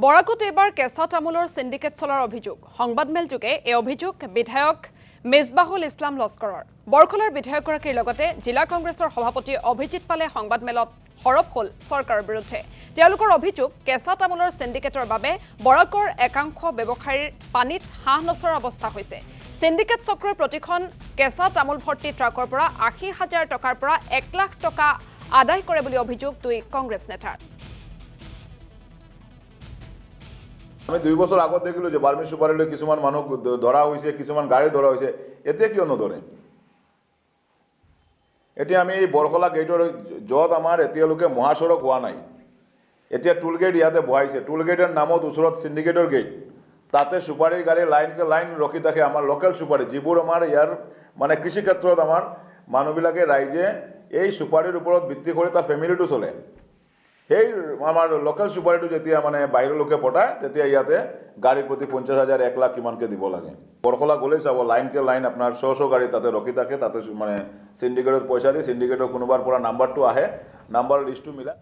বৰাকত এবাৰ কেঁচা তামোলৰ সিন্ডিকেট চলাৰ অভিযোগ সংবাদমেলযোগে এই অভিযোগ বিধায়ক মেজবাহুল ইছলাম লস্কৰৰ বৰখলাৰ বিধায়কগৰাকীৰ লগতে জিলা কংগ্ৰেছৰ সভাপতি অভিজিৎ পালে সংবাদমেলত সৰব হ'ল চৰকাৰৰ বিৰুদ্ধে তেওঁলোকৰ অভিযোগ কেঁচা তামোলৰ সিন্ডিকেটৰ বাবে বৰাকৰ একাংশ ব্যৱসায়ীৰ পানীত হাঁহ নচৰা অৱস্থা হৈছে সিন্ডিকেট চক্ৰৰ প্ৰতিখন কেঁচা তামোল ভৰ্তি ট্ৰাকৰ পৰা ৮০,০০০ টকাৰ পৰা ১ লাখ টকা আদায় কৰে বুলি অভিযোগ দুই কংগ্ৰেছ নেতাৰ আমি 2 বছৰ আগত দেখিলো যে বাৰ্মি সুপাৰীলৈ কিছুমান মানুহ ধৰা হৈছে কিছুমান গাড়ী ধৰা হৈছে এতিয়া কিয় নধৰে এতিয়া আমি এই বৰখলা গেটৰ যত আমাৰ এতিয়ালৈকে মহাসড়ক হোৱা নাই এতিয়া টুল গেট ইয়াতে বহাইছে টুল গেটৰ নামত ওচৰত সিন্ডিকেটৰ গেট তাতে সুপাৰী গাড়ী লাইন ৰখি থাকে আমাৰ লোকেল সুপাৰী যিবোৰ আমাৰ ইয়াৰ মানে কৃষি ক্ষেত্ৰত আমাৰ মানুহবিলাকে ৰাইজে এই সুপাৰীৰ ওপৰত ভিত্তি কৰি তাৰ ফেমিলিটো চলে সেই আমাৰ লোকেল সুপাৰীটো যেতিয়া মানে বাহিৰৰ লোকে পঠায় তেতিয়া ইয়াতে গাড়ীৰ প্ৰতি ৫০,০০০ ১ লাখ কিমানকে দিব লাগে বৰখলা গ'লেই চাব লাইন আপোনাৰ শ গাড়ী তাতে ৰখি থাকে তাতে মানে সিন্ডিকেটত পইচা দি সিন্ডিকেটৰ কোনোবাৰ পৰা নাম্বাৰটো আহে নাম্বাৰ লিষ্টটো মিলাই